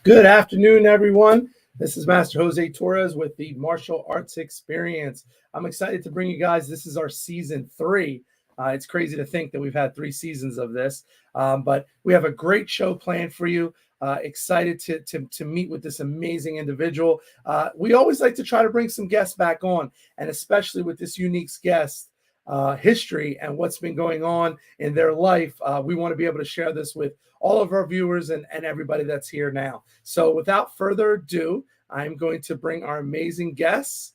Good afternoon, everyone. This is Master Jose Torres with the Martial Arts Experience. I'm excited to bring you guys. This is our season 3. It's crazy to think that we've had 3 seasons of this, but we have a great show planned for you. Excited to meet with this amazing individual. We always like to try to bring some guests back on, and especially with this unique guest. History and what's been going on in their life. We want to be able to share this with all of our viewers and everybody that's here now. So without further ado, I'm going to bring our amazing guests,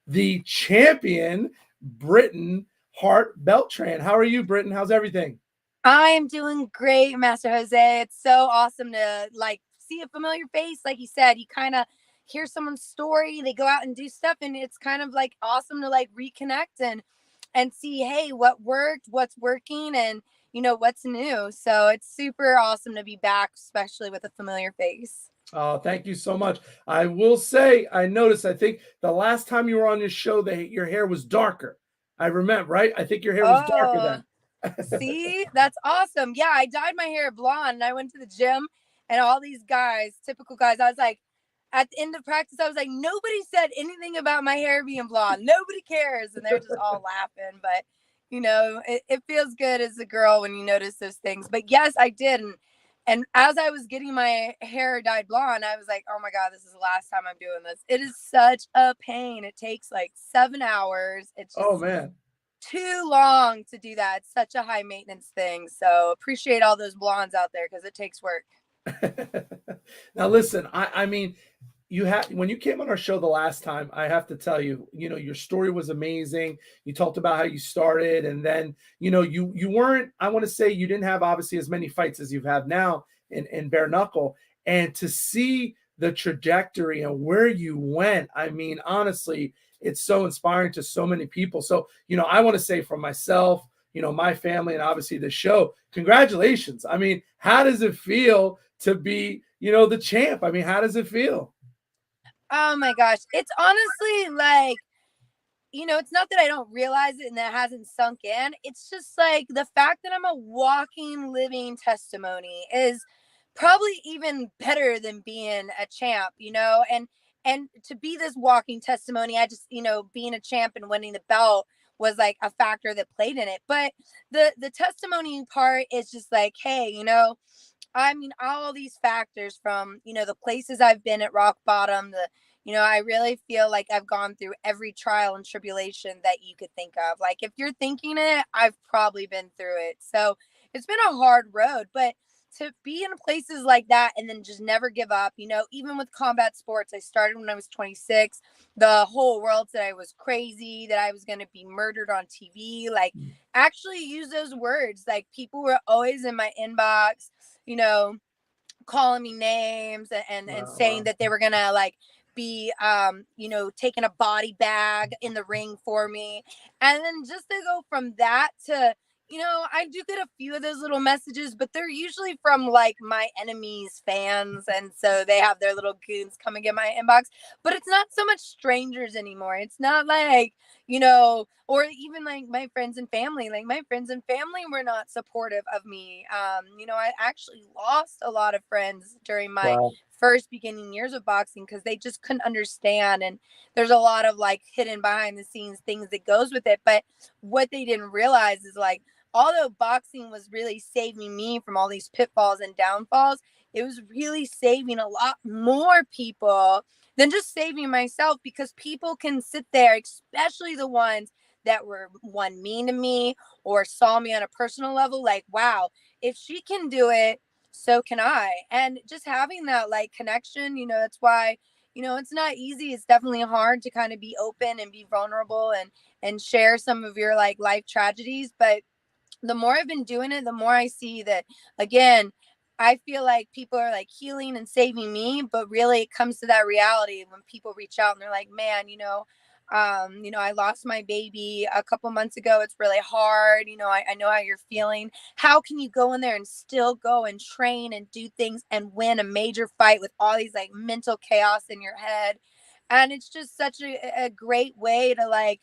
the champion, Britton Hart Beltran. How are you, Britton? How's everything? I am doing great, Master Jose. It's so awesome to see a familiar face. Like you said, you kind of hear someone's story, they go out and do stuff, and it's kind of like awesome to reconnect and see, hey, what worked, what's working, and what's new. So it's super awesome to be back, especially with a familiar face. Oh, thank you so much. I will say, I noticed, I think the last time you were on this show, your hair was darker. I remember, right? I think your hair was darker Oh, then. see, that's awesome. Yeah, I dyed my hair blonde and I went to the gym, and all these guys, typical guys, I was like, at the end of practice, I was like, nobody said anything about my hair being blonde. Nobody cares. And they're just all laughing. But, it feels good as a girl when you notice those things. But yes, I did. And as I was getting my hair dyed blonde, I was like, oh my God, this is the last time I'm doing this. It is such a pain. It takes like 7 hours. It's just Oh, man. too long to do that. It's such a high maintenance thing. So appreciate all those blondes out there because it takes work. Now, listen, I mean, when you came on our show the last time, I have to tell you, your story was amazing. You talked about how you started, and then you weren't, I want to say, you didn't have obviously as many fights as you've had now in bare knuckle, and to see the trajectory and where you went, I mean, honestly, it's so inspiring to so many people. So I want to say, for myself, my family, and obviously the show, congratulations. I mean, how does it feel to be the champ? I mean, how does it feel? Oh my gosh. It's honestly it's not that I don't realize it and that hasn't sunk in. It's just like the fact that I'm a walking, living testimony is probably even better than being a champ, and to be this walking testimony, I just, being a champ and winning the belt was like a factor that played in it. But the testimony part is just like, hey, I mean, all these factors from, the places I've been at rock bottom, I really feel like I've gone through every trial and tribulation that you could think of. Like, if you're thinking it, I've probably been through it. So it's been a hard road, but to be in places like that and then just never give up, even with combat sports, I started when I was 26. The whole world said I was crazy, that I was going to be murdered on TV. Like, actually use those words. Like, people were always in my inbox, calling me names and saying that they were gonna be taking a body bag in the ring for me. And then just to go from that to, I do get a few of those little messages, but they're usually from my enemies' fans, and so they have their little goons come and get my inbox. But it's not so much strangers anymore. It's not or even my friends and family. Like, my friends and family were not supportive of me. I actually lost a lot of friends during my Wow. first beginning years of boxing because they just couldn't understand. And there's a lot of hidden behind the scenes things that goes with it. But what they didn't realize is although boxing was really saving me from all these pitfalls and downfalls, it was really saving a lot more people than just saving myself, because people can sit there, especially the ones that were mean to me or saw me on a personal level, like, wow, if she can do it, so can I. And just having that connection, that's why, it's not easy. It's definitely hard to kind of be open and be vulnerable and share some of your life tragedies. But the more I've been doing it, the more I see that, again, I feel like people are healing and saving me, but really it comes to that reality when people reach out and they're like, man, I lost my baby a couple months ago. It's really hard. I know how you're feeling. How can you go in there and still go and train and do things and win a major fight with all these mental chaos in your head? And it's just such a great way to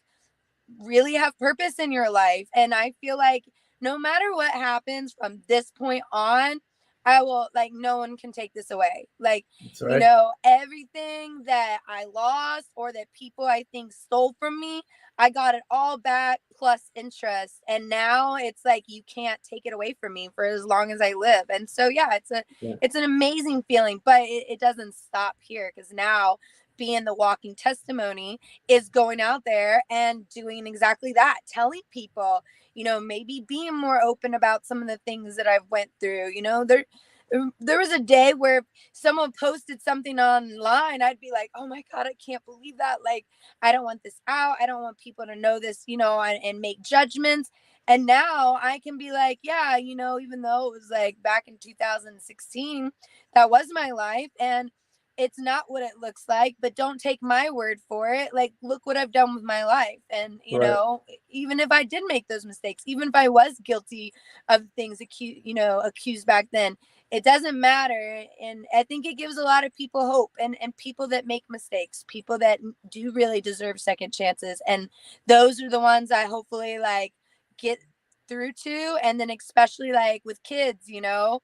really have purpose in your life. And I feel like no matter what happens from this point on, I will, like, no one can take this away. Like, That's you right. know, everything that I lost or that people I think stole from me, I got it all back plus interest. And now it's like you can't take it away from me for as long as I live. And so yeah, Yeah. it's an amazing feeling, but it doesn't stop here, because now being the walking testimony is going out there and doing exactly that, telling people, you know, maybe being more open about some of the things that I've went through. You know, there was a day where someone posted something online, I'd be like, oh my God, I can't believe that. Like, I don't want this out. I don't want people to know this, you know, and make judgments. And now I can be like, yeah, you know, even though it was like back in 2016, that was my life. And it's not what it looks like, but don't take my word for it. Like, look what I've done with my life. And, you Right. know, even if I did make those mistakes, even if I was guilty of things accused back then, it doesn't matter. And I think it gives a lot of people hope, and people that make mistakes, people that do really deserve second chances. And those are the ones I hopefully like get through to. And then especially like with kids, you know,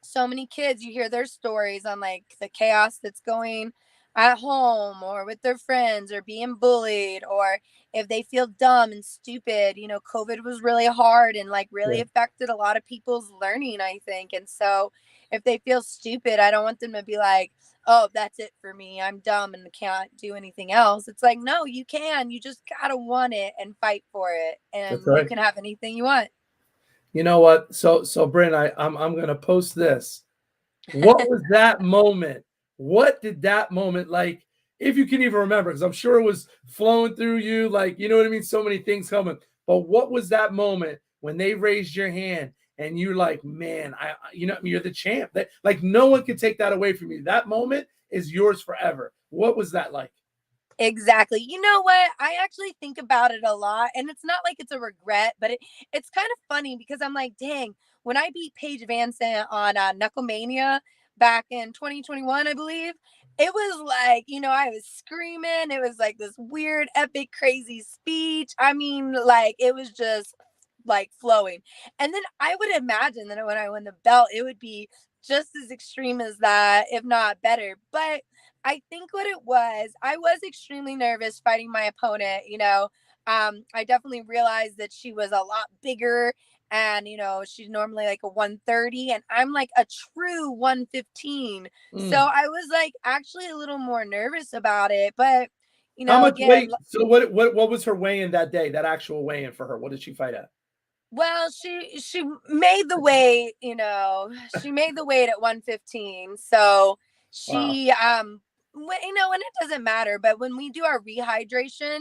so many kids, you hear their stories on like the chaos that's going at home or with their friends, or being bullied, or if they feel dumb and stupid. You know, COVID was really hard and like really Yeah. affected a lot of people's learning, I think. And so if they feel stupid, I don't want them to be like, oh, that's it for me, I'm dumb and can't do anything else. It's like, no, you can. You just gotta want it and fight for it, That's and you right. can have anything you want. You know what? So Bryn, I'm gonna post this. What was that moment? What did that moment like? If you can even remember, because I'm sure it was flowing through you, like you know what I mean. So many things coming. But what was that moment when they raised your hand and you're like, man, you know, you're the champ. That like no one can take that away from you. That moment is yours forever. What was that like? Exactly. You know what? I actually think about it a lot, and it's not like it's a regret, but it's kind of funny because I'm like, dang, when I beat Paige Van Sant on Knucklemania back in 2021, I believe, it was like, you know, I was screaming. It was like this weird, epic, crazy speech. I mean, like, it was just like flowing. And then I would imagine that when I win the belt, it would be just as extreme as that, if not better. But I think what it was, I was extremely nervous fighting my opponent. You know, I definitely realized that she was a lot bigger, and you know, she's normally like a 130, and I'm like a true 115. So Mm. I was like actually a little more nervous about it. But you How know, much again, weight? So what was her weigh in that day? That actual weigh in for her? What did she fight at? well, she made the weight, you know, she made the weight at 115. So Wow. she you know, and it doesn't matter, but when we do our rehydration,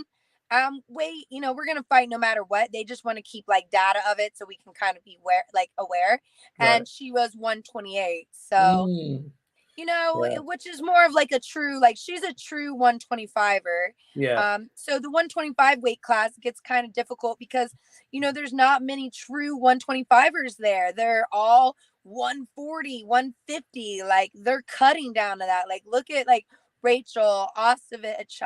weight, you know, we're gonna fight no matter what. They just want to keep like data of it so we can kind of be aware. Right. And she was 128. So Mm. you know, Yeah. which is more of like a true, like she's a true 125er. Yeah. So the 125 weight class gets kind of difficult because, you know, there's not many true 125ers there. They're all 140, 150. Like they're cutting down to that. Like look at like Rachel, Ostovich,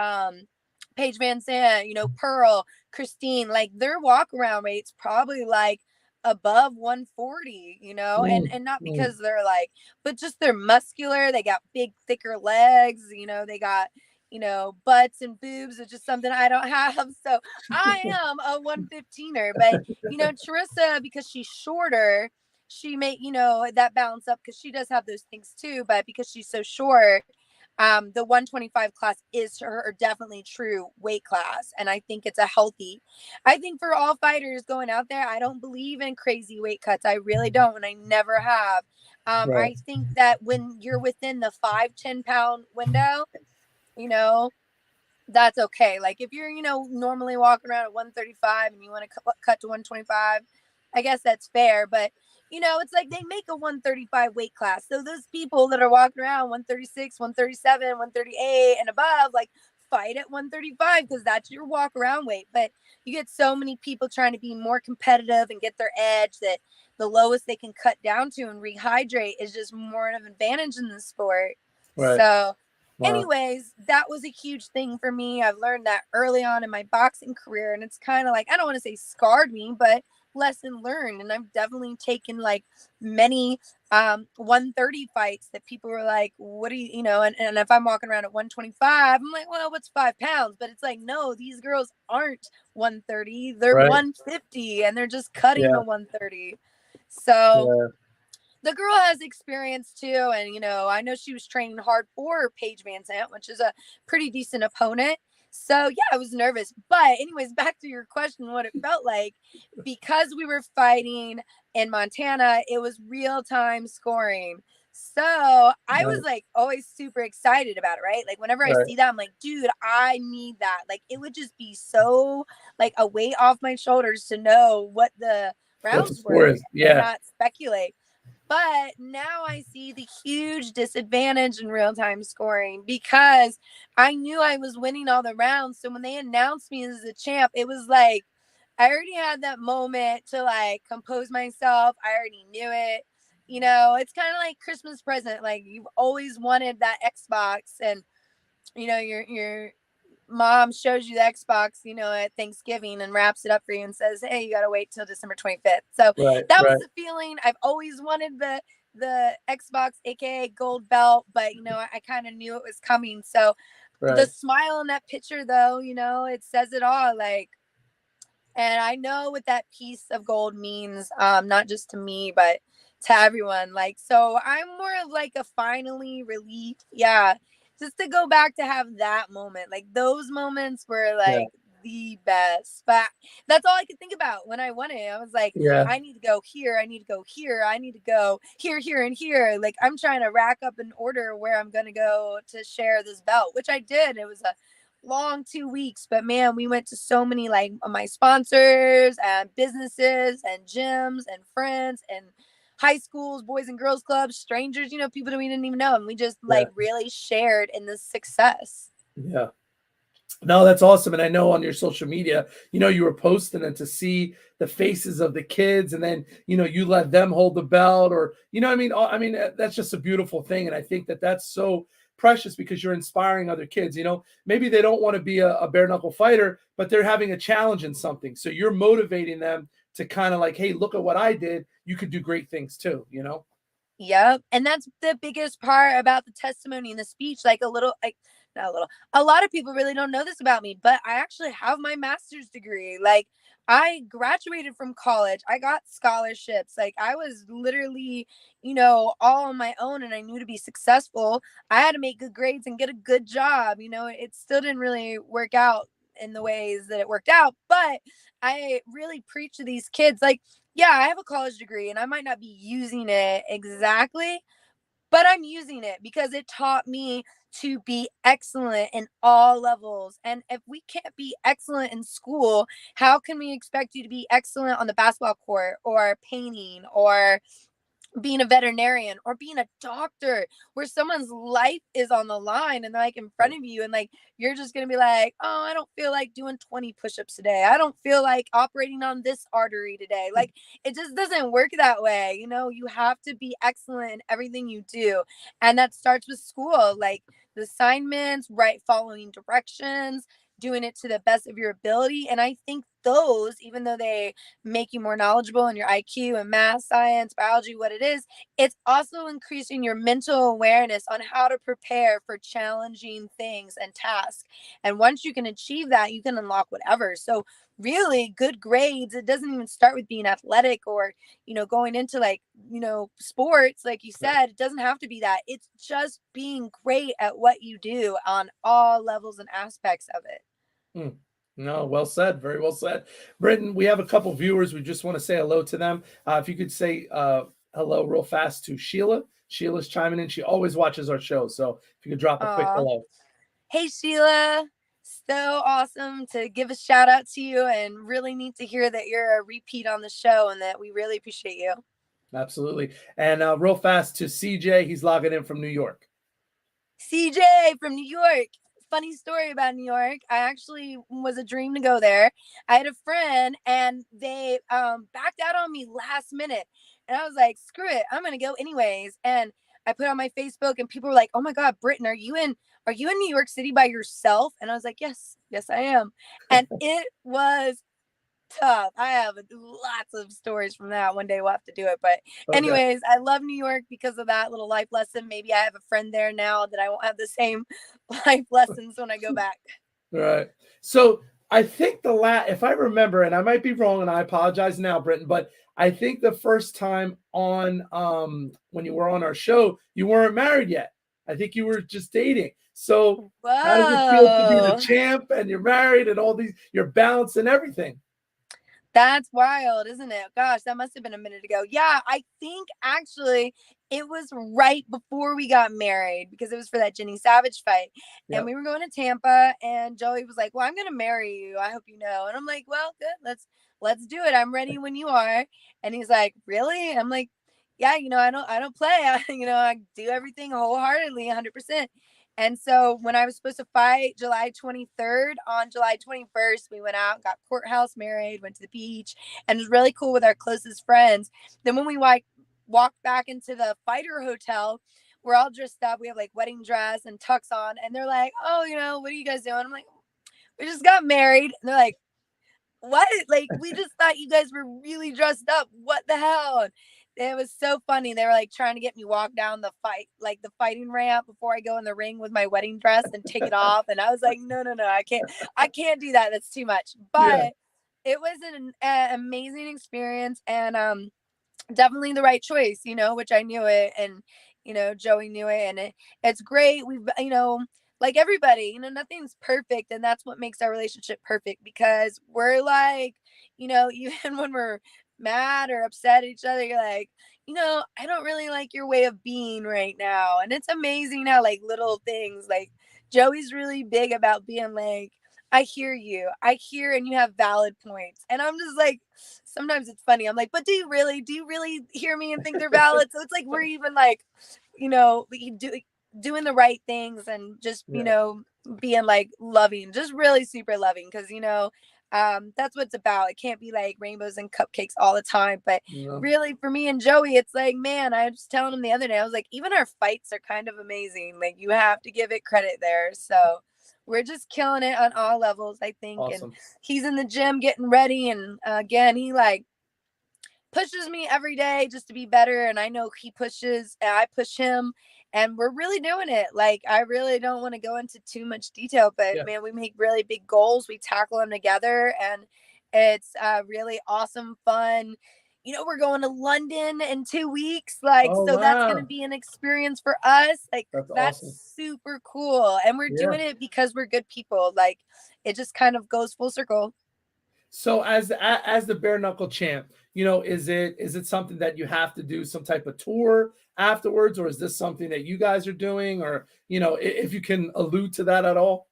Paige Van Sant, you know, Pearl, Christine, like their walk around rates probably like above 140, you know, Mm. and not Mm. because they're like, but just they're muscular. They got big, thicker legs. You know, they got, you know, butts and boobs, which is something I don't have. So I am a 115er. But, you know, Charissa, because she's shorter, she may, you know, that balance up because she does have those things too. But because she's so short, the 125 class is her definitely true weight class. And I think it's a healthy, I think for all fighters going out there, I don't believe in crazy weight cuts. I really don't. And I never have. Right. I think that when you're within the 5-10 pound window, you know, that's okay. Like if you're, you know, normally walking around at 135 and you want to cut to 125, I guess that's fair. But, you know, it's like they make a 135 weight class. So those people that are walking around 136, 137, 138 and above, like fight at 135 because that's your walk around weight. But you get so many people trying to be more competitive and get their edge that the lowest they can cut down to and rehydrate is just more of an advantage in the sport. Right. So Wow. Anyways, that was a huge thing for me. I've learned that early on in my boxing career, and it's kind of like, I don't want to say scarred me, but lesson learned. And I've definitely taken like many 130 fights that people were like, what do you know, and if I'm walking around at 125, I'm like, well, what's 5 pounds? But it's like, no, these girls aren't 130, they're Right. 150, and they're just cutting Yeah. the 130. So Yeah. the girl has experience too, and I know she was training hard for Paige Van Zandt, which is a pretty decent opponent. So yeah, I was nervous. But anyways, back to your question, what it felt like, because we were fighting in Montana, it was real time scoring. So I was Right. like always super excited about it, right? Like whenever I Right. see that, I'm like, dude, I need that. Like it would just be so like a weight off my shoulders to know what the What the rounds score were is? and Yeah. not speculate. But now I see the huge disadvantage in real time scoring because I knew I was winning all the rounds. So when they announced me as a champ, it was like I already had that moment to like compose myself. I already knew it. It's kind of like Christmas present. Like you've always wanted that Xbox, and your mom shows you the Xbox, at Thanksgiving and wraps it up for you and says, "Hey, you gotta wait till December 25th." So Right. that was Right. the feeling. I've always wanted the Xbox, aka gold belt, but I kind of knew it was coming. So the Right. smile in that picture, though, it says it all. Like, and I know what that piece of gold means, not just to me, but to everyone. Like, so I'm more of like a finally relief. Yeah. Just to go back to have that moment. Like those moments were Yeah. like the best. But that's all I could think about when I won it. I was like, Yeah. I need to go here. I need to go here. I need to go here, here, and here. Like I'm trying to rack up an order where I'm gonna go to share this belt, which I did. It was a long 2 weeks, but man, we went to so many like my sponsors and businesses and gyms and friends and high schools, boys and girls clubs, strangers, people that we didn't even know, and we just Yeah. like really shared in this success. Yeah. No, that's awesome. And I know on your social media, you were posting and to see the faces of the kids and then, you let them hold the belt or, that's just a beautiful thing. And I think that that's so precious because you're inspiring other kids, maybe they don't want to be a bare knuckle fighter, but they're having a challenge in something. So you're motivating them to kind of like, hey, look at what I did. You could do great things too. Yep. And that's the biggest part about the testimony and the speech. Like a little, like not a little, a lot of people really don't know this about me, but I actually have my master's degree. Like I graduated from college. I got scholarships. Like I was literally, all on my own, and I knew to be successful, I had to make good grades and get a good job. It still didn't really work out in the ways that it worked out, but I really preach to these kids like, yeah, I have a college degree and I might not be using it exactly, but I'm using it because it taught me to be excellent in all levels. And if we can't be excellent in school, how can we expect you to be excellent on the basketball court or painting or being a veterinarian or being a doctor where someone's life is on the line and they're like in front of you, and like you're just gonna be like, oh, I don't feel like doing 20 push-ups today, I don't feel like operating on this artery today. Like it just doesn't work that way. You have to be excellent in everything you do, and that starts with school. Like the assignments, right, following directions, doing it to the best of your ability. And I think those, even though they make you more knowledgeable in your IQ and math, science, biology, what it is, it's also increasing your mental awareness on how to prepare for challenging things and tasks. And once you can achieve that, you can unlock whatever. So really good grades, it doesn't even start with being athletic or, going into like, sports, like you said, it doesn't have to be that. It's just being great at what you do on all levels and aspects of it. Hmm. No, well said. Very well said. Britton, we have a couple viewers. We just want to say hello to them. If you could say hello real fast to Sheila. Sheila's chiming in. She always watches our show. So if you could drop a quick Aw. hello. Hey, Sheila. So awesome to give a shout out to you, and really neat to hear that you're a repeat on the show and that we really appreciate you. Absolutely. And real fast to CJ. He's logging in from New York. CJ from New York. Funny story about New York. I actually was a dream to go there. I had a friend and they backed out on me last minute. And I was like, screw it, I'm gonna go anyways. And I put on my Facebook and people were like, oh my God, Britton, are you in are you in New York City by yourself? And I was like, yes, I am. And it was tough. I have lots of stories from that. One day we'll have to do it. But Okay. anyways, I love New York because of that little life lesson. Maybe I have a friend there now that I won't have the same life lessons when I go back. Right. So I think if I remember, and I might be wrong, and I apologize now, Britton, but I think the first time on when you were on our show, you weren't married yet. I think you were just dating. So how does it feel to be the Whoa. champ and you're married and all these, your balance and everything? That's wild, isn't it? Gosh, that must have been a minute ago. Yeah, I think actually it was right before we got married because it was for that Jenny Savage fight. And Yep. we were going to Tampa and Joey was like, "Well, I'm going to marry you. I hope you know." And I'm like, "Well, good. Let's do it. I'm ready when you are." And he's like, "Really?" I'm like, "Yeah, I don't play. I do everything wholeheartedly, 100%." And so when I was supposed to fight July 23rd, on July 21st, we went out, got courthouse married, went to the beach, and it was really cool with our closest friends. Then when we walked back into the fighter hotel, we're all dressed up. We have like wedding dress and tux on. And they're like, "Oh, what are you guys doing?" I'm like, "We just got married." And they're like, "What? Like, we just thought you guys were really dressed up. What the hell?" It was so funny. They were like trying to get me walk down the fighting ramp before I go in the ring with my wedding dress and take it off. And I was like, no, I can't do that. That's too much. Yeah. But it was an amazing experience and definitely the right choice, which I knew it. And, Joey knew it. And it's great. We've, like everybody, nothing's perfect. And that's what makes our relationship perfect because we're like, even when we're mad or upset at each other, you're like, I don't really like your way of being right now. And it's amazing how like little things like Joey's really big about being like, I hear you. I hear and you have valid points. And I'm just like, sometimes it's funny. I'm like, but do you really hear me and think they're valid? So it's like we're even like, we doing the right things and just, Yeah. being like loving, just really super loving. Cause that's what it's about. It can't be like rainbows and cupcakes all the time. But No. really for me and Joey, it's like, man, I was telling him the other day, I was like, even our fights are kind of amazing. Like you have to give it credit there. So we're just killing it on all levels, I think. And Awesome. he's in the gym getting ready. And again, he like pushes me every day just to be better. And I know he pushes and I push him. And we're really doing it. Like, I really don't want to go into too much detail, but Yeah. man, we make really big goals. We tackle them together and it's really awesome, fun. We're going to London in 2 weeks. Like, Oh, so that's going to wow. be an experience for us. Like, That's awesome. that's super cool. And we're Yeah. doing it because we're good people. Like, it just kind of goes full circle. So as the bare knuckle champ, is it something that you have to do some type of tour afterwards, or is this something that you guys are doing, or if you can allude to that at all?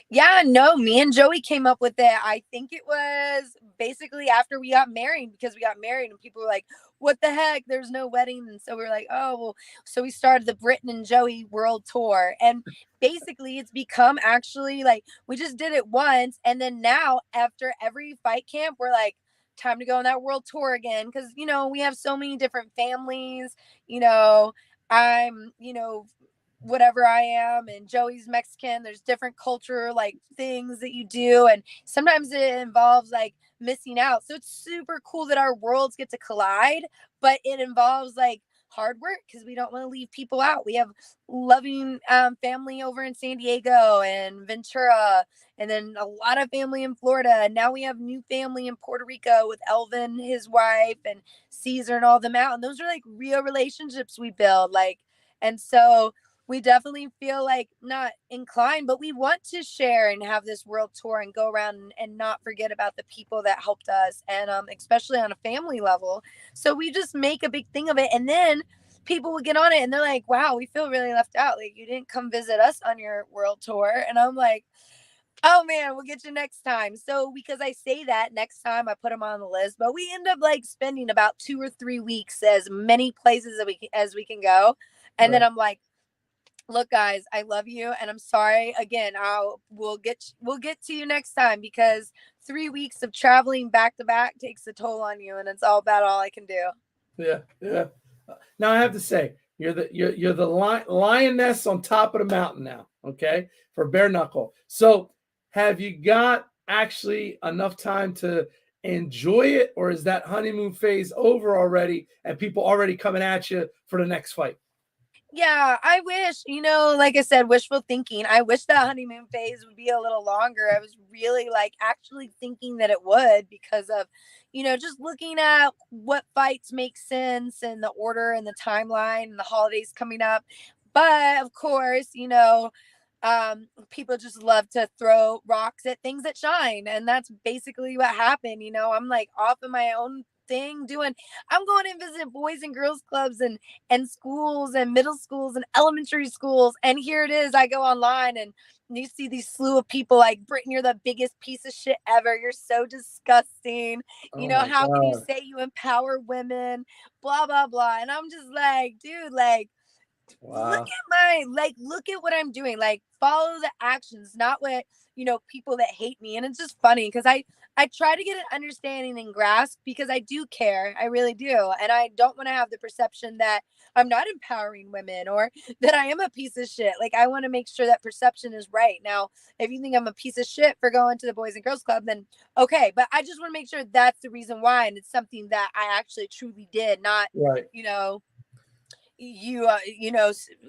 Yeah, no, me and Joey came up with it. I think it was basically after we got married because we got married and people were like, "What the heck? There's no wedding." And so we are like, "Oh, well." So we started the Britton and Joey World Tour. And basically it's become actually like we just did it once and then now after every fight camp we're like time to go on that world tour again because we have so many different families, you know, I'm, whatever I am and Joey's Mexican. There's different culture like things that you do and sometimes it involves like missing out. So it's super cool that our worlds get to collide, but it involves like hard work because we don't want to leave people out. We have loving family over in San Diego and Ventura and then a lot of family in Florida. And now we have new family in Puerto Rico with Elvin, his wife, and Caesar and all them out. And those are like real relationships we build. Like, and so we definitely feel like not inclined, but we want to share and have this world tour and go around and not forget about the people that helped us. And especially on a family level. So we just make a big thing of it. And then people would get on it and they're like, wow, we feel really left out. Like you didn't come visit us on your world tour. And I'm like, oh man, we'll get you next time. So because I say that next time I put them on the list, but we end up like spending about 2 or 3 weeks as many places as we can go. And then Right. I'm like, look guys, I love you and I'm sorry again. We'll get to you next time because 3 weeks of traveling back to back takes a toll on you and it's all about all I can do. Yeah. Yeah. Now I have to say, You're the lioness on top of the mountain now, okay, for bare knuckle. So have you got actually enough time to enjoy it, or is that honeymoon phase over already and people already coming at you for the next fight? Yeah, I wish, like I said, wishful thinking. I wish that honeymoon phase would be a little longer. I was really like actually thinking that it would because of, just looking at what fights make sense and the order and the timeline and the holidays coming up. But of course, people just love to throw rocks at things that shine. And that's basically what happened. I'm like off in my own thing doing, I'm going and visit boys and girls clubs and schools and middle schools and elementary schools. And here it is. I go online and you see these slew of people like, Britain, you're the biggest piece of shit ever. You're so disgusting. Oh my How can you God. say you empower women? Blah, blah, blah. And I'm just like, dude, like, Wow. look at what I'm doing. Like, follow the actions, not what people that hate me. And it's just funny because I try to get an understanding and grasp because I do care. I really do. And I don't want to have the perception that I'm not empowering women or that I am a piece of shit. Like, I want to make sure that perception is right. Now, if you think I'm a piece of shit for going to the Boys and Girls Club, then okay. But I just want to make sure that's the reason why. And it's something that I actually truly did, not, Right. you know,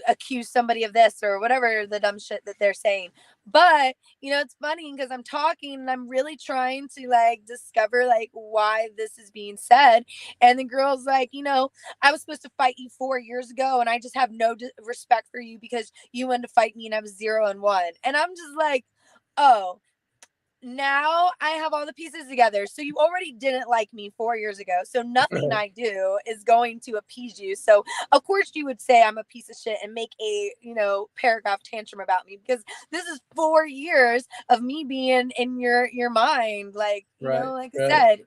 accuse somebody of this or whatever the dumb shit that they're saying. But it's funny because I'm talking and I'm really trying to like discover like why this is being said. And the girl's like, I was supposed to fight you 4 years ago and I just have no respect for you because you wanted to fight me and I was 0-1. And I'm just like, oh, now I have all the pieces together. So you already didn't like me 4 years ago. So nothing I do is going to appease you. So of course you would say I'm a piece of shit and make a, paragraph tantrum about me because this is 4 years of me being in your mind. Like, Right. like I Right. said,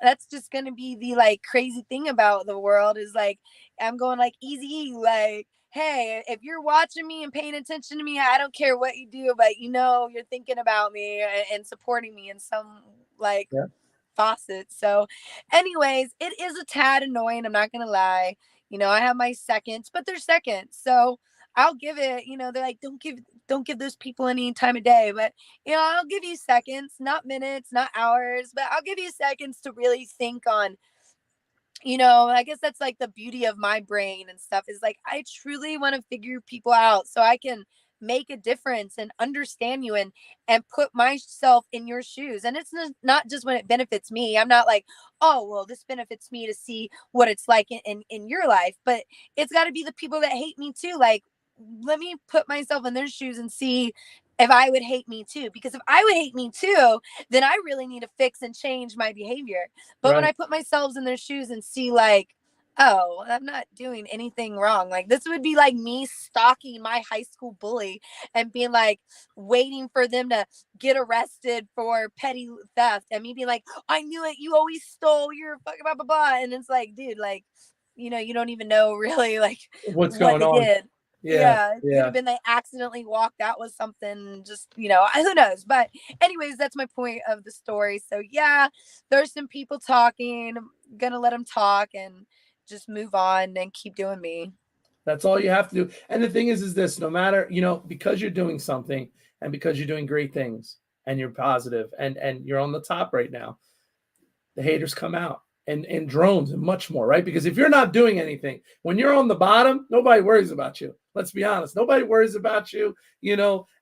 that's just gonna be the like crazy thing about the world is like I'm going like easy, like, hey, if you're watching me and paying attention to me, I don't care what you do, but you're thinking about me and supporting me in some like Yeah. faucet. So, anyways, it is a tad annoying. I'm not gonna lie. I have my seconds, but they're seconds. So I'll give it, they're like, don't give those people any time of day. But I'll give you seconds, not minutes, not hours, but I'll give you seconds to really think on I guess that's like the beauty of my brain and stuff is like I truly want to figure people out so I can make a difference and understand you and put myself in your shoes. And it's not just when it benefits me. I'm not like, oh, well, this benefits me to see what it's like in your life, but it's got to be the people that hate me too. Like, let me put myself in their shoes and see if I would hate me too. Because if I would hate me too, then I really need to fix and change my behavior. But when Right. I put myself in their shoes and see like, oh, I'm not doing anything wrong. Like this would be like me stalking my high school bully and being like waiting for them to get arrested for petty theft and me being like, I knew it, you always stole, you're fucking blah blah blah. And it's like, dude, like, you don't even know really like What's what going they on? did. Yeah. Yeah, it could Yeah. have been they accidentally walked out with something, just, who knows. But anyways, that's my point of the story. So yeah, there's some people talking. I'm gonna let them talk and just move on and keep doing me. That's all you have to do. And the thing is this, no matter, because you're doing something and because you're doing great things and you're positive and you're on the top right now, the haters come out and drones and much more, right? Because if you're not doing anything, when you're on the bottom, nobody worries about you. Let's be honest. Nobody worries about you.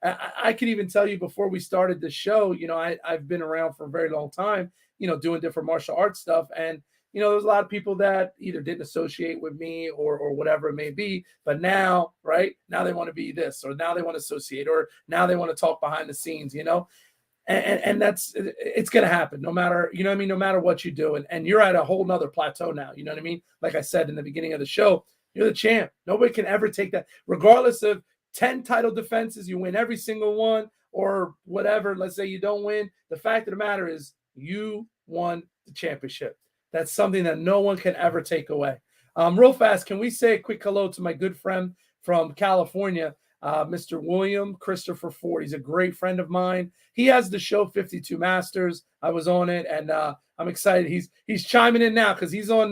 I could even tell you before we started the show, I've been around for a very long time, doing different martial arts stuff. And, there's a lot of people that either didn't associate with me or whatever it may be. But now, right now they want to be this, or now they want to associate, or now they want to talk behind the scenes, and that's it's gonna happen no matter no matter what you do, and you're at a whole nother plateau now, you know what I mean? Like I said in the beginning of the show, you're the champ. Nobody can ever take that, regardless of 10 title defenses, you win every single one or whatever. Let's say you don't win, the fact of the matter is you won the championship. That's something that no one can ever take away. Real fast, can we say a quick hello to my good friend from California, Mr. William Christopher Ford? He's a great friend of mine. He has the show 52 Masters. I was on it, and I'm excited. He's chiming in now because he's on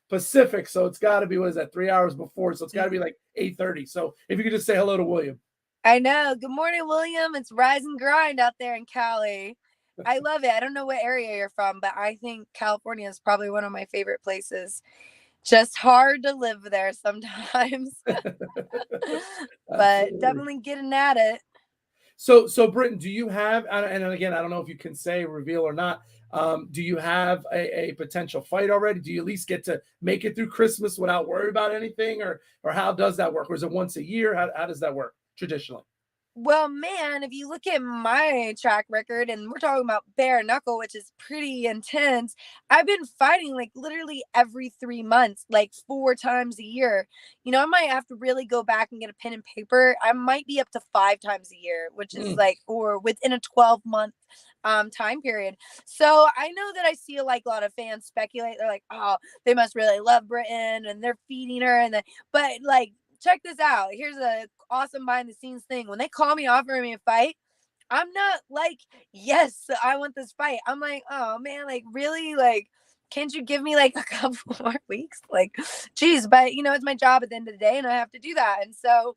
Pacific, so it's got to be, what is that, 3 hours before? So it's got to be like 8:30. So if you could just say hello to William. I know. Good morning, William. It's rise and grind out there in Cali. I love it. I don't know what area you're from, but I think California is probably one of my favorite places. Just hard to live there sometimes, but definitely getting at it. So Britton, do you have, and again, I don't know if you can say, reveal or not, do you have a potential fight already? Do you at least get to make it through Christmas without worry about anything, or how does that work? Or is it once a year? How does that work traditionally? Well, man, if you look at my track record, and we're talking about bare knuckle, which is pretty intense, I've been fighting like literally every 3 months, like 4 times a year. I might have to really go back and get a pen and paper. I might be up to 5 times a year, which is like, or within a 12-month time period. So I know that I see like a lot of fans speculate. They're like, oh, they must really love Britain and they're feeding her. But like, check this out. Here's a awesome behind the scenes thing. When they call me offering me a fight, I'm not like, yes, I want this fight. I'm like, oh man, like really, like, can't you give me like a couple more weeks? Like, geez, but it's my job at the end of the day, and I have to do that. And so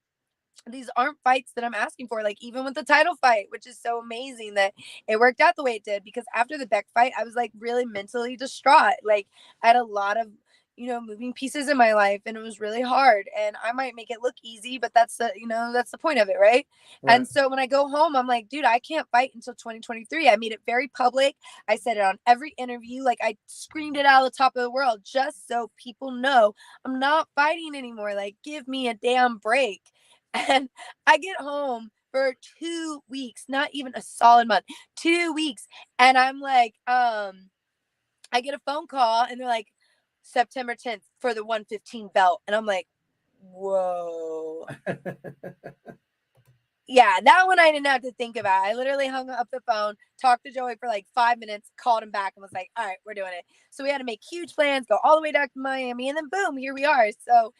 these aren't fights that I'm asking for, like even with the title fight, which is so amazing that it worked out the way it did, because after the Beck fight, I was like really mentally distraught. Like I had a lot of moving pieces in my life, and it was really hard, and I might make it look easy, but that's the point of it, right? And so when I go home, I'm like, dude, I can't fight until 2023. I made it very public. I said it on every interview. Like I screamed it out of the top of the world, just so people know I'm not fighting anymore. Like, give me a damn break. And I get home for 2 weeks, not even a solid month, 2 weeks. And I'm like, I get a phone call, and they're like, September 10th for the 115 belt. And I'm like, whoa. Yeah, that one I didn't have to think about. I literally hung up the phone, talked to Joey for like 5 minutes, called him back, and was like, all right, we're doing it. So we had to make huge plans, go all the way back to Miami, and then boom, here we are. So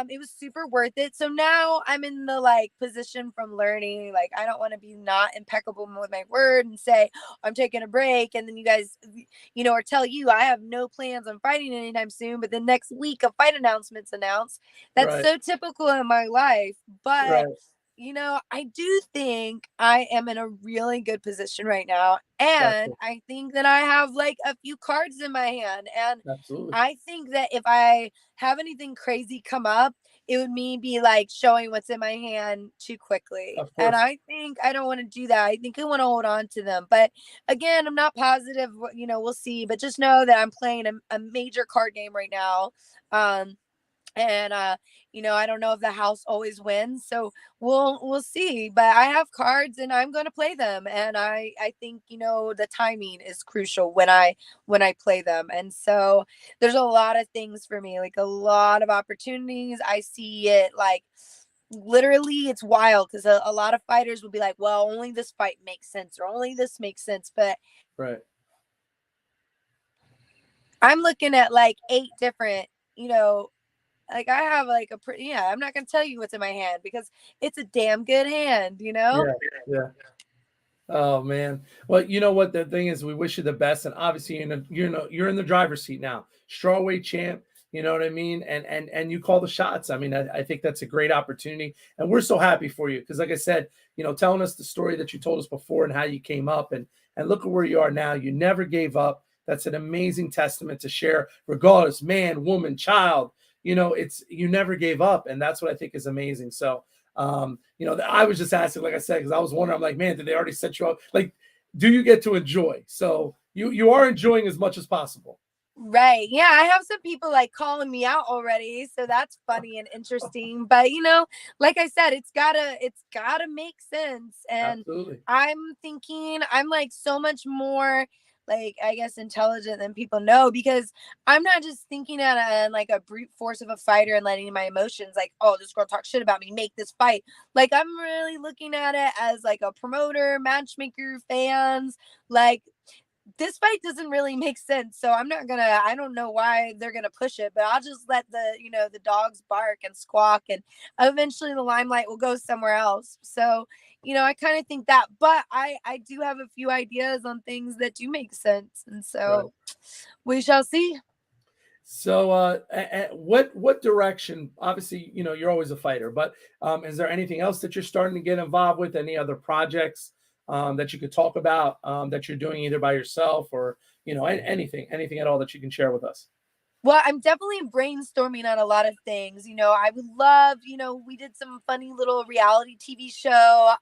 it was super worth it. So now I'm in the like position from learning. Like I don't want to be not impeccable with my word and say I'm taking a break, and then you guys, or tell you I have no plans on fighting anytime soon. But the next week a fight announcement's announced. That's so typical in my life. But I do think I am in a really good position right now. And I think that I have like a few cards in my hand. And I think that if I have anything crazy come up, it would be like showing what's in my hand too quickly. And I think I don't want to do that. I think I want to hold on to them. But again, I'm not positive, we'll see. But just know that I'm playing a major card game right now. And I don't know if the house always wins, so we'll see. But I have cards, and I'm going to play them, and I think the timing is crucial when I play them. And so there's a lot of things for me, like a lot of opportunities. I see it like literally, it's wild, because a lot of fighters will be like, well, only this fight makes sense, or only this makes sense. But I'm looking at like 8 different, like I have like a pretty, I'm not going to tell you what's in my hand, because it's a damn good hand, Yeah. Oh man. Well, you know what the thing is, we wish you the best, and obviously you're in the driver's seat now. Strawweight champ, you know what I mean? And you call the shots. I mean, I think that's a great opportunity, and we're so happy for you, because like I said, telling us the story that you told us before and how you came up, and look at where you are now. You never gave up. That's an amazing testament to share, regardless, man, woman, child. It's, you never gave up, and that's what I think is amazing. So I was just asking, like I said, because I was wondering, I'm like, man, did they already set you up? Like, do you get to enjoy? So you are enjoying as much as possible. Right. Yeah, I have some people like calling me out already, so that's funny and interesting. But like I said, it's gotta make sense. And I'm thinking I'm like so much more, like, I guess, intelligent than people know, because I'm not just thinking at like a brute force of a fighter and letting my emotions, like, oh, this girl talks shit about me, make this fight. Like, I'm really looking at it as like a promoter, matchmaker, fans, like, this fight doesn't really make sense. So I don't know why they're gonna push it, but I'll just let the dogs bark and squawk, and eventually the limelight will go somewhere else. So, I kind of think that, but I do have a few ideas on things that do make sense. And so we shall see. So, what direction? Obviously, you're always a fighter, but is there anything else that you're starting to get involved with? Any other projects that you could talk about that you're doing either by yourself or anything at all that you can share with us? Well, I'm definitely brainstorming on a lot of things. I would love, we did some funny little reality TV show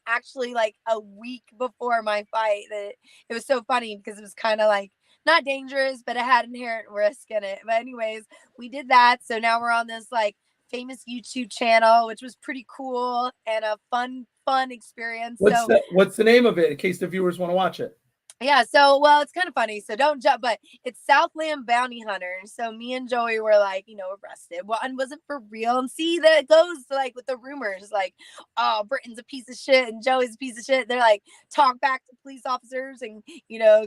actually like a week before my fight. That it was so funny because it was kind of like not dangerous, but it had inherent risk in it. But anyways, we did that. So now we're on this like famous YouTube channel, which was pretty cool and a fun experience. So What's the name of it in case the viewers want to watch it? yeah, so well, it's kind of funny. So don't jump, but it's Southland Bounty Hunters. So me and Joey were like, arrested. Well, and wasn't for real. And see that it goes like with the rumors, like, oh, Britain's a piece of shit and Joey's a piece of shit. They're like talk back to police officers and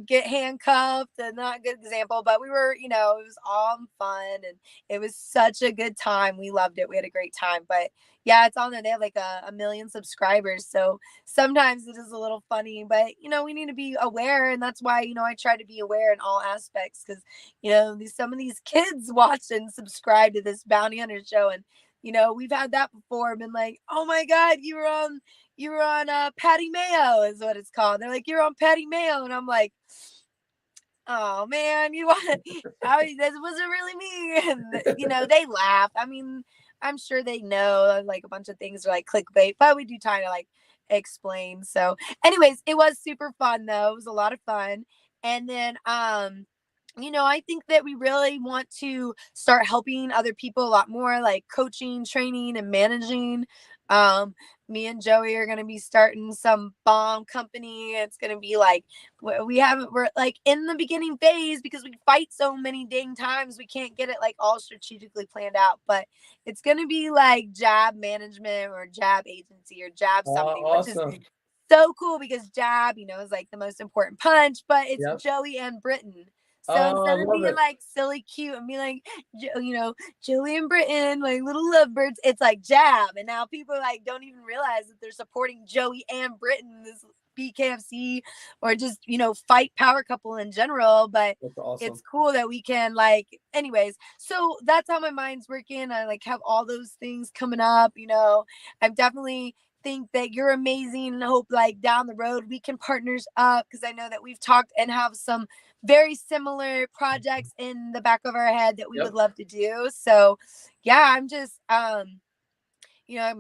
get handcuffed. And not a good example, but we were, it was all fun and it was such a good time. We loved it. We had a great time. But yeah, it's on there. They have like a million subscribers. So sometimes it is a little funny, but we need to be aware, and that's why I try to be aware in all aspects because some of these kids watch and subscribe to this bounty hunter show, and we've had that before. Been like, oh my god, you were on Patty Mayo is what it's called. They're like, you're on Patty Mayo, and I'm like, oh man, this wasn't really me. And they laugh. I mean, I'm sure they know like a bunch of things are like clickbait, but we do try to like explain. So anyways, it was super fun though. It was a lot of fun. And then I think that we really want to start helping other people a lot more, like coaching, training, and managing. Me and Joey are going to be starting some bomb company. It's going to be like, we're like in the beginning phase because we fight so many dang times. We can't get it like all strategically planned out, but it's going to be like jab management or jab agency or jab something, Awesome. which is so cool because jab, is like the most important punch, but it's Joey and Britain. So instead of being like silly cute and being like, Joey and Britain, like little lovebirds, it's like jab. And now people like don't even realize that they're supporting Joey and Britain, this BKFC or just, fight power couple in general. But awesome. It's cool that we can anyways. So that's how my mind's working. I like have all those things coming up, I'm definitely think that you're amazing and hope like down the road we can partners up because I know that we've talked and have some very similar projects in the back of our head that we would love to do. So yeah, I'm just I'm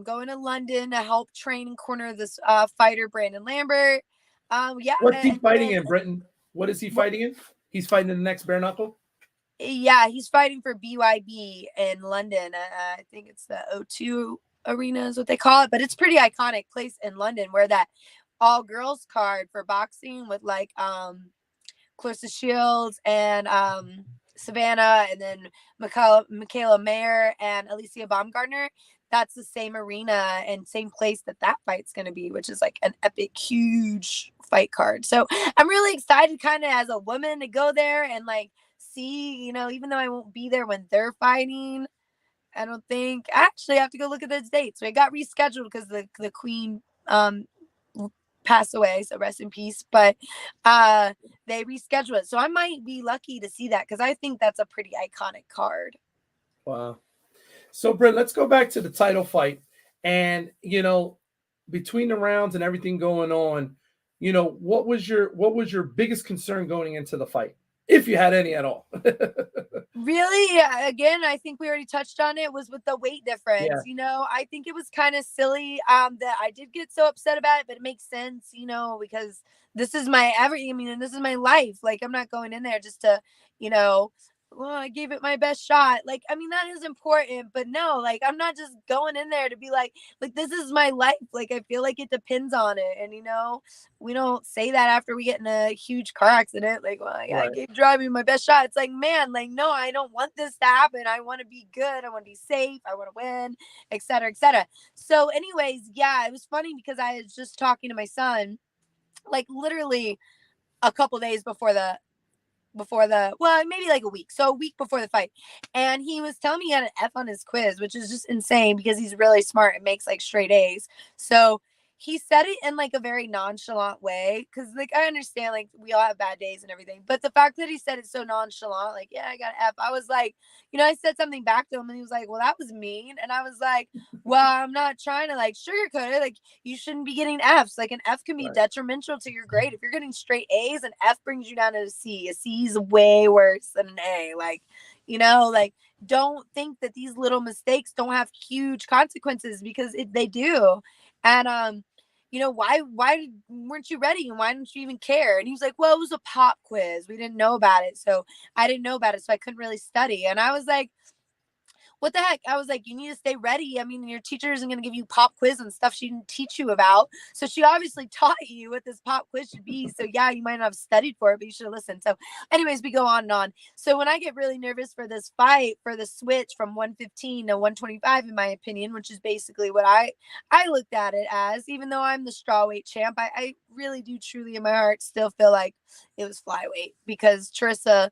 going to London to help train and corner this fighter Brandon Lambert. What's he fighting in Britain? What is he fighting in? He's fighting in the next bare knuckle. Yeah, he's fighting for BYB in London. I think it's the O2 Arena is what they call it, but it's pretty iconic place in London where that all girls card for boxing with like Clarissa Shields and Savannah and then Michaela Mayer and Alicia Baumgartner. That's the same arena and same place that fight's going to be, which is like an epic, huge fight card. So I'm really excited kind of as a woman to go there and like see, even though I won't be there when they're fighting, I don't think actually I have to go look at those dates. So it got rescheduled because the queen passed away, so rest in peace. But they rescheduled it. So I might be lucky to see that because I think that's a pretty iconic card. Wow. So Brent, let's go back to the title fight. And between the rounds and everything going on, what was your biggest concern going into the fight? If you had any at all. Really, again, I think we already touched on it, was with the weight difference. Yeah. I think it was kind of silly that I did get so upset about it, but it makes sense, because this is my and this is my life. Like, I'm not going in there just to, well, I gave it my best shot. Like, that is important, but no, like, I'm not just going in there to be like, this is my life. Like, I feel like it depends on it. And, we don't say that after we get in a huge car accident. Like, well, yeah, right. I gave driving my best shot. It's like, man, like, no, I don't want this to happen. I want to be good. I want to be safe. I want to win, et cetera, et cetera. So anyways, yeah, it was funny because I was just talking to my son, like literally a couple days before maybe like a week. So a week before the fight. And he was telling me he had an F on his quiz, which is just insane because he's really smart and makes like straight A's. So he said it in like a very nonchalant way, because like I understand like we all have bad days and everything, but the fact that he said it so nonchalant, like, yeah, I got an F, I was like, I said something back to him and he was like, well, that was mean. And I was like, well, I'm not trying to like sugarcoat it. Like, you shouldn't be getting F's. Like, an F can be detrimental to your grade. If you're getting straight A's, an F brings you down to a C. A C is way worse than an A. Like, like, don't think that these little mistakes don't have huge consequences, because they do. And why weren't you ready, and why didn't you even care? And he was like, well, it was a pop quiz, we didn't know about it, so I didn't know about it, so I couldn't really study. And I was like, what the heck? I was like, you need to stay ready. I mean, your teacher isn't going to give you pop quiz and stuff she didn't teach you about. So she obviously taught you what this pop quiz should be. So yeah, you might not have studied for it, but you should have listened. So anyways, we go on and on. So when I get really nervous for this fight, for the switch from 115 to 125, in my opinion, which is basically what I looked at it as, even though I'm the strawweight champ, I really do truly in my heart still feel like it was flyweight, because Charissa,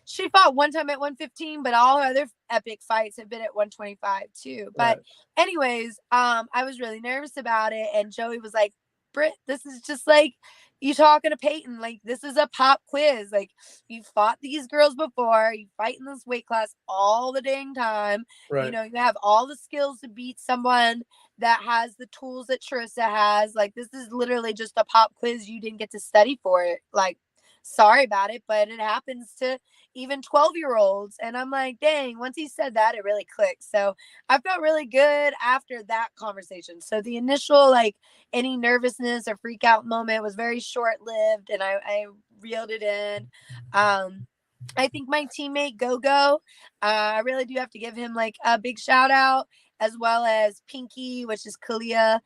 she fought one time at 115, but all her other epic fights have been at 125 too. But anyways, I was really nervous about it. And Joey was like, Britt, this is just like you talking to Peyton. Like, this is a pop quiz. Like, you fought these girls before. You fight in this weight class all the dang time. You have all the skills to beat someone that has the tools that Charissa has. Like, this is literally just a pop quiz. You didn't get to study for it. Like, sorry about it, but it happens to even 12-year-olds. And I'm like, dang, once he said that, it really clicked. So I felt really good after that conversation. So the initial, like, any nervousness or freak out moment was very short lived, and I reeled it in. I think my teammate Go, I really do have to give him like a big shout out, as well as Pinky, which is Kalia,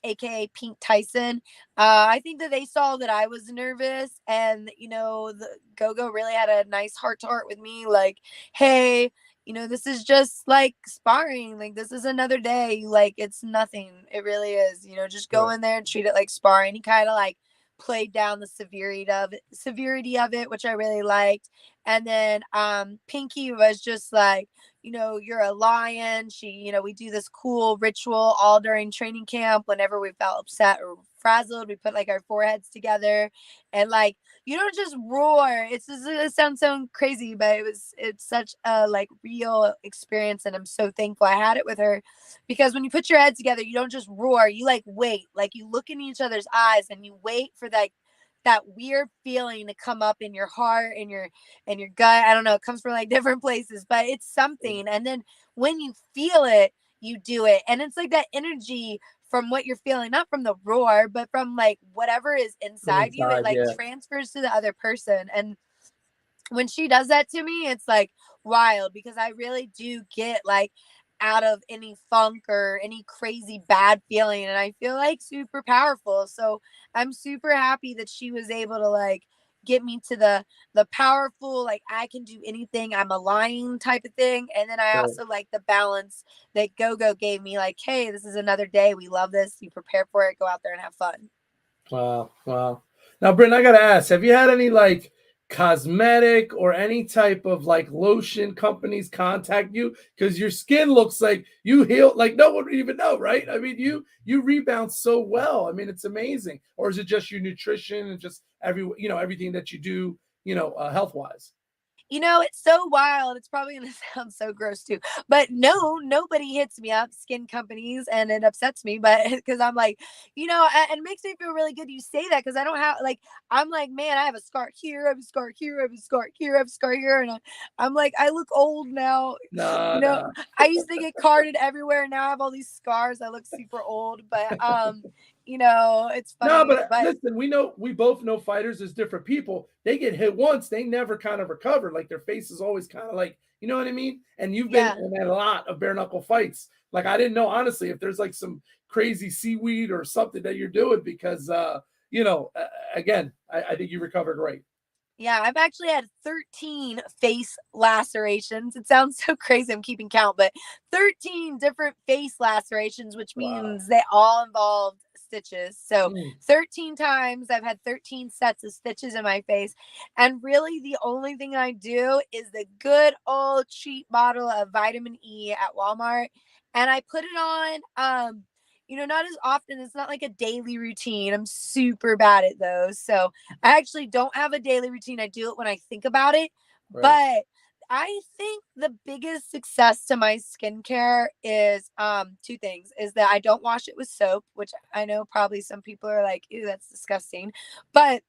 aka Pink Tyson. I think that they saw that I was nervous, and the Go really had a nice heart to heart with me, like, hey, this is just like sparring, like, this is another day, like, it's nothing, it really is, just go in there and treat it like sparring. He kind of like played down the severity of it, which I really liked. And then Pinky was just like, you're a lion. She, we do this cool ritual all during training camp. Whenever we felt upset or frazzled, we put like our foreheads together, and like, you don't just roar. It sounds so crazy, but it's such a like real experience, and I'm so thankful I had it with her, because when you put your heads together, you don't just roar. You like wait, like you look in each other's eyes, and you wait for that weird feeling to come up in your heart and your gut. I don't know, it comes from like different places, but it's something. And then when you feel it, you do it, and it's like that energy from what you're feeling, not from the roar, but from like whatever is inside you, it like transfers to the other person. And when she does that to me, it's like wild, because I really do get like out of any funk or any crazy bad feeling, and I feel like super powerful. So I'm super happy that she was able to like get me to the powerful, like, I can do anything, I'm a lion type of thing. And then I also like the balance that Go gave me, like, hey, this is another day, we love this, you prepare for it, go out there and have fun. Wow. Now, Britton, I gotta ask, have you had any like cosmetic or any type of like lotion companies contact you? Because your skin looks like you heal, like no one would even know, right? I mean, you rebound so well. I mean, it's amazing. Or is it just your nutrition and just everything that you do, health wise? It's so wild. It's probably going to sound so gross too, but no, nobody hits me up, skin companies, and it upsets me. But because I'm like, and it makes me feel really good you say that, because I don't have like, I'm like, man, I have a scar here, I have a scar here, I have a scar here, I have a scar here, and I'm like, I look old now. No. I used to get carded everywhere, and now I have all these scars. I look super old, but it's funny. No, but listen, we both know fighters as different people. They get hit once, they never kind of recover. Like, their face is always kind of like, you know what I mean? And you've been in a lot of bare knuckle fights. Like, I didn't know, honestly, if there's like some crazy seaweed or something that you're doing, because again, I think you recovered great. Yeah, I've actually had 13 face lacerations. It sounds so crazy, I'm keeping count, but 13 different face lacerations, which means they all involved stitches. So 13 times I've had 13 sets of stitches in my face. And really the only thing I do is the good old cheap bottle of vitamin E at Walmart. And I put it on not as often. It's not like a daily routine. I'm super bad at those. So I actually don't have a daily routine. I do it when I think about it. Right. But I think the biggest success to my skincare is two things. Is that I don't wash it with soap, which I know probably some people are like, ew, that's disgusting. But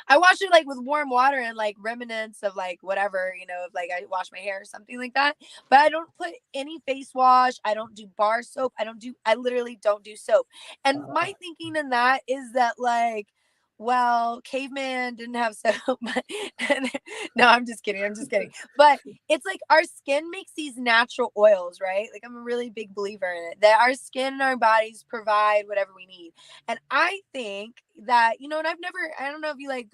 I wash it like with warm water and like remnants of like whatever, if like I wash my hair or something like that. But I don't put any face wash. I don't do bar soap. I literally don't do soap. And my thinking in that is that like, well, caveman didn't have soap. No, I'm just kidding. I'm just kidding. But it's like our skin makes these natural oils, right? Like I'm a really big believer in it, that our skin and our bodies provide whatever we need. And I think that, and I don't know if you like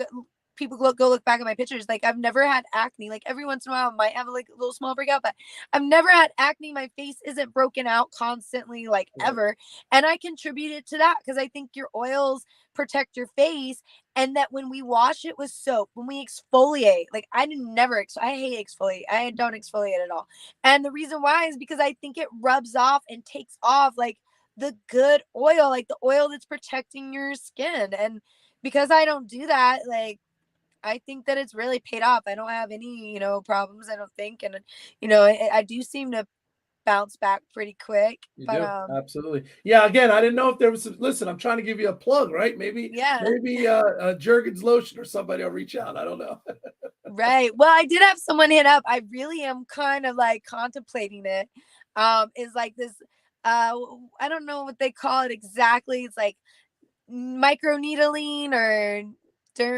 people go look back at my pictures. Like I've never had acne. Like every once in a while I might have like a little small breakout, but I've never had acne. My face isn't broken out constantly, like ever. And I contributed to that because I think your oils protect your face, and that when we wash it with soap, when we exfoliate, like I hate exfoliate. I don't exfoliate at all. And the reason why is because I think it rubs off and takes off like the good oil, like the oil that's protecting your skin. And because I don't do that, like I think that it's really paid off. I don't have any, problems, I don't think. And, I do seem to bounce back pretty quick. You But do. Absolutely. Yeah. Again, I didn't know if there was some, listen, I'm trying to give you a plug, right? Maybe yeah. Jergens lotion or somebody will reach out. I don't know. Right. Well, I did have someone hit up. I really am kind of like contemplating it. Is like this, I don't know what they call it exactly. It's like microneedling or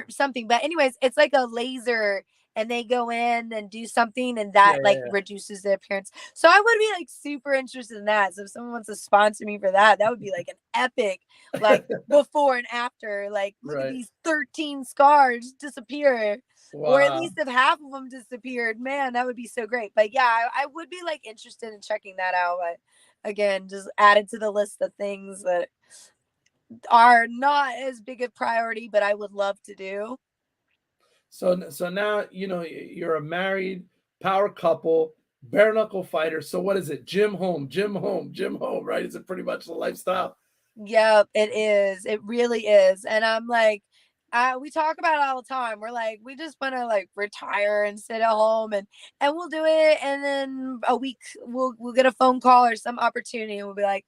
something. But anyways, it's like a laser and they go in and do something and that like reduces the appearance. So I would be like super interested in that. So if someone wants to sponsor me for that, that would be like an epic, like before and after, like look at these 13 scars disappear. Wow. Or at least if half of them disappeared, man, that would be so great. But yeah, I would be like interested in checking that out. But again, just add it to the list of things that are not as big a priority, but I would love to do. So now, you're a married power couple, bare knuckle fighter. So what is it? Gym home, gym home, gym home, right? Is it pretty much the lifestyle? Yep, it is. It really is. And I'm like, we talk about it all the time. We're like, we just want to like retire and sit at home and we'll do it. And then a week we'll get a phone call or some opportunity and we'll be like,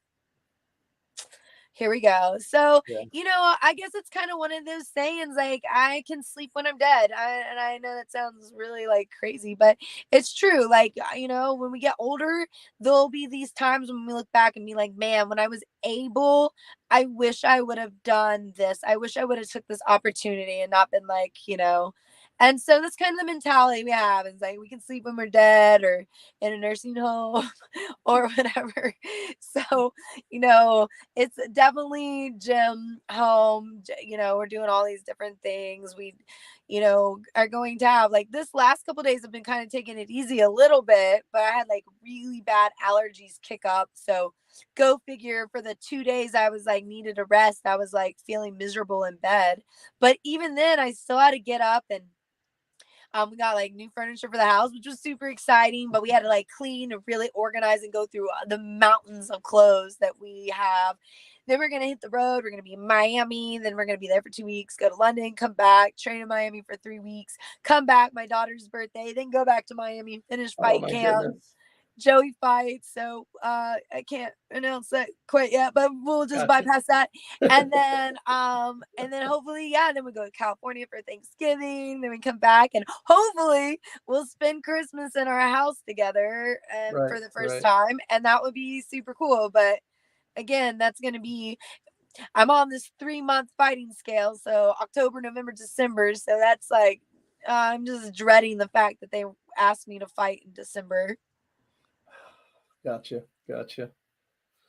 here we go. So, I guess it's kind of one of those sayings like, I can sleep when I'm dead. And I know that sounds really like crazy, but it's true. Like, when we get older, there'll be these times when we look back and be like, man, when I was able, I wish I would have done this. I wish I would have took this opportunity and not been like, and so that's kind of the mentality we have. It's like we can sleep when we're dead or in a nursing home or whatever. So, it's definitely gym, home, we're doing all these different things. We, are going to have like this last couple days have been kind of taking it easy a little bit, but I had like really bad allergies kick up. So go figure, for the 2 days I was like needed a rest. I was like feeling miserable in bed. But even then I still had to get up and we got like new furniture for the house, which was super exciting, but we had to like clean and really organize and go through the mountains of clothes that we have. Then we're going to hit the road. We're going to be in Miami. Then we're going to be there for 2 weeks, go to London, come back, train in Miami for 3 weeks, come back, my daughter's birthday, then go back to Miami, finish fight camp. Goodness. Joey fights, so I can't announce that quite yet, but we'll just bypass that. And then hopefully, then we go to California for Thanksgiving. Then we come back and hopefully we'll spend Christmas in our house together for the first time, and that would be super cool. But again, that's going to be, I'm on this 3-month fighting scale, so October, November, December. So that's like I'm just dreading the fact that they asked me to fight in December. Gotcha. But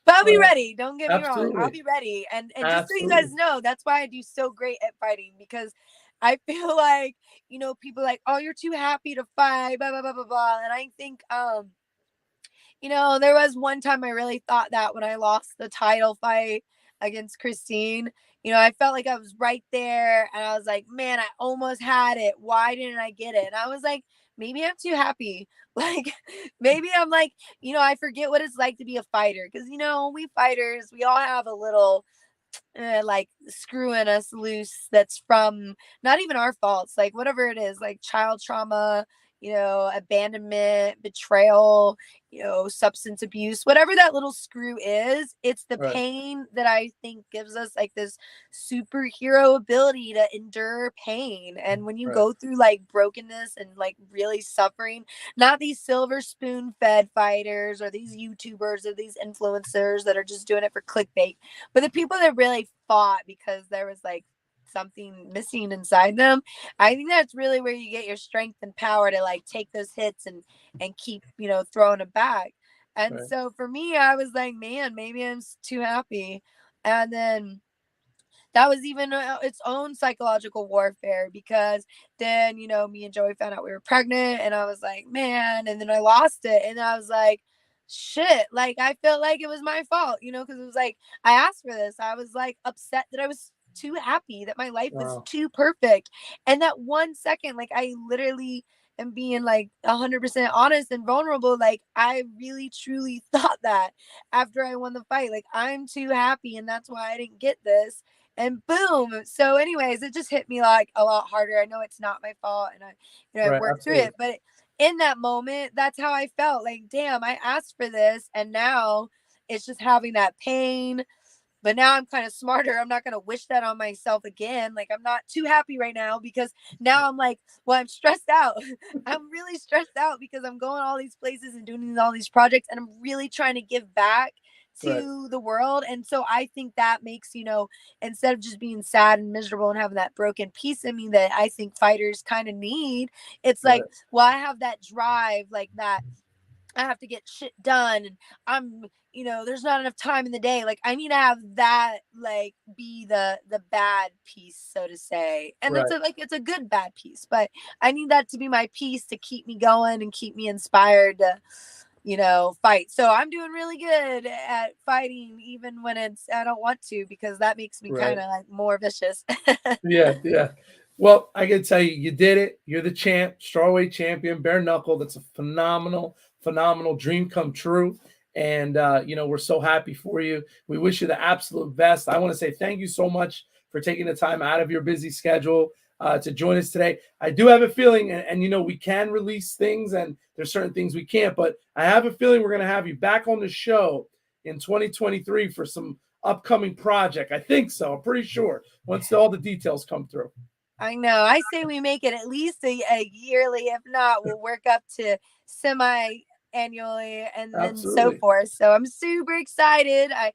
I'll be ready. Don't get me wrong. I'll Absolutely. be ready. And just so you guys know, that's why I do so great at fighting, because I feel like, people are like, oh, you're too happy to fight, blah, blah, blah, blah, blah. And I think, there was one time I really thought that when I lost the title fight against Christine, I felt like I was right there, and I was like, man, I almost had it. Why didn't I get it? And I was like, maybe I'm too happy. Like, maybe I'm like, I forget what it's like to be a fighter. Because, we fighters, we all have a little like screwing us loose that's from not even our faults, like whatever it is, like child trauma, abandonment, betrayal, substance abuse, whatever that little screw is. It's the Right. pain that I think gives us like this superhero ability to endure pain. And when you Right. go through like brokenness and like really suffering, not these silver spoon fed fighters or these YouTubers or these influencers that are just doing it for clickbait, but the people that really fought because there was like something missing inside them, I think that's really where you get your strength and power to like take those hits and keep, throwing them back. And Right. so for me, I was like, man, maybe I'm too happy. And then that was even its own psychological warfare, because then, me and Joey found out we were pregnant, and I was like, man, and then I lost it. And I was like, shit, like I felt like it was my fault, because it was like, I asked for this. I was like upset that I was too happy, that my life was Wow. too perfect. And that 1 second, like I literally am being like 100% honest and vulnerable. Like I really truly thought that after I won the fight, like I'm too happy and that's why I didn't get this, and boom. So anyways, it just hit me like a lot harder. I know it's not my fault, and I Right. worked through Absolutely. it, but in that moment, that's how I felt. Like, damn, I asked for this, and now it's just having that pain. But now I'm kind of smarter. I'm not going to wish that on myself again. Like, I'm not too happy right now, because now I'm like, well, I'm stressed out. I'm really stressed out because I'm going all these places and doing all these projects, and I'm really trying to give back Right. to the world. And so I think that makes, instead of just being sad and miserable and having that broken piece in me that I think fighters kind of need, it's like, Right. well, I have that drive, like that I have to get shit done, and I'm, there's not enough time in the day. Like I need to have that like be the bad piece, so to say. And it's Right. like it's a good bad piece, but I need that to be my piece to keep me going and keep me inspired to, fight. So I'm doing really good at fighting even when I don't want to, because that makes me kind Right. of like more vicious. Yeah. Yeah. Well, I can tell you, you did it. You're the champ, strawweight champion, bare knuckle. That's a phenomenal, phenomenal dream come true. And we're so happy for you. We wish you the absolute best. I want to say thank you so much for taking the time out of your busy schedule to join us today. I do have a feeling, and we can release things, and there's certain things we can't, but I have a feeling we're going to have you back on the show in 2023 for some upcoming project. I think so. I'm pretty sure once all the details come through. I know. I say we make it at least a yearly. If not, we'll work up to semi annually and then so Absolutely. forth. So I'm super excited. I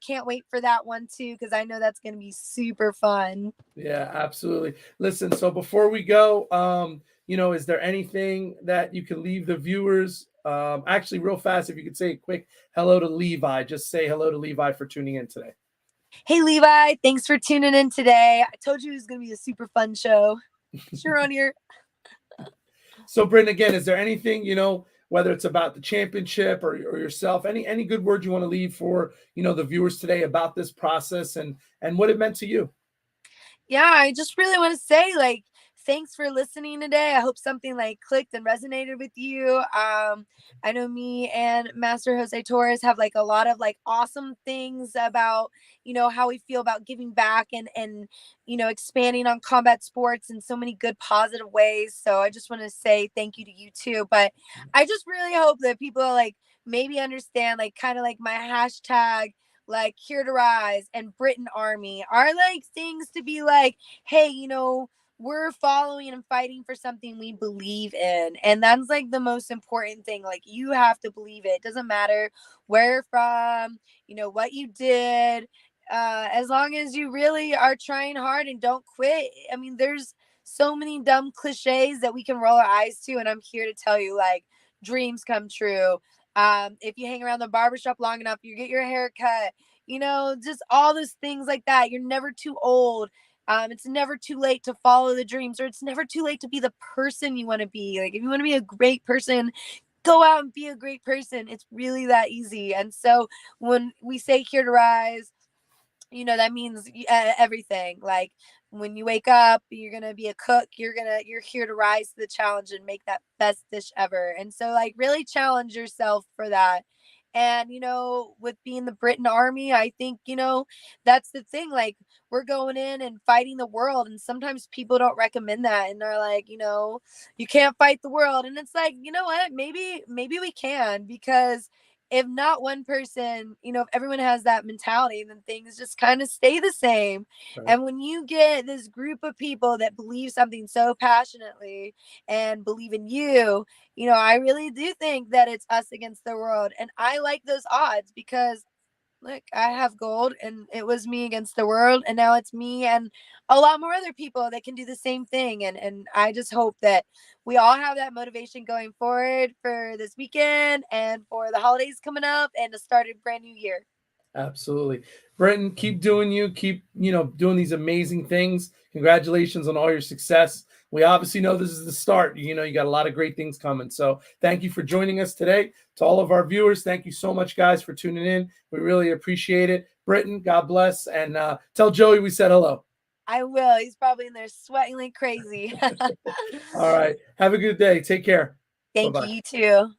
can't wait for that one too, because I know that's going to be super fun. Yeah, absolutely. Listen, so before we go, is there anything that you can leave the viewers? Actually, real fast, if you could say a quick hello to Levi, just say hello to Levi for tuning in today. Hey Levi, thanks for tuning in today. I told you it was going to be a super fun show. Sure on here. So, Britton, again, is there anything, whether it's about the championship or yourself, any good words you want to leave for, the viewers today about this process and what it meant to you? Yeah, I just really want to say, like, thanks for listening today. I hope something like clicked and resonated with you. I know me and Master Jose Torres have like a lot of like awesome things about, how we feel about giving back and expanding on combat sports in so many good positive ways. So I just want to say thank you to you too. But I just really hope that people like maybe understand, like, kind of like my hashtag, like Here to Rise and Britain Army are like things to be like, hey, we're following and fighting for something we believe in. And that's like the most important thing. Like you have to believe it. It doesn't matter where you're from, what you did. As long as you really are trying hard and don't quit. I mean, there's so many dumb cliches that we can roll our eyes to. And I'm here to tell you, like, dreams come true. If you hang around the barbershop long enough, you get your hair cut, just all those things like that. You're never too old. It's never too late to follow the dreams, or it's never too late to be the person you want to be. Like, if you want to be a great person, go out and be a great person. It's really that easy. And so when we say Here to Rise, that means everything. Like when you wake up, you're gonna be a cook. You're here to rise to the challenge and make that best dish ever. And so, like, really challenge yourself for that. And with being the Britain Army, I think that's the thing. Like, we're going in and fighting the world, and sometimes people don't recommend that, and they're like, you can't fight the world, and it's like, you know what? Maybe we can, because if not one person, if everyone has that mentality, then things just kind of stay the same. Right. And when you get this group of people that believe something so passionately and believe in you, I really do think that it's us against the world. And I like those odds because, look, I have gold, and it was me against the world, and now it's me and a lot more other people that can do the same thing. And I just hope that we all have that motivation going forward for this weekend and for the holidays coming up and to start a brand new year. Absolutely. Brenton, keep doing you. Keep, doing these amazing things. Congratulations on all your success. We obviously know this is the start. You got a lot of great things coming. So thank you for joining us today. To all of our viewers, thank you so much, guys, for tuning in. We really appreciate it. Brenton, God bless. And tell Joey we said hello. I will. He's probably in there sweating like crazy. All right. Have a good day. Take care. Thank Bye-bye. you, you too.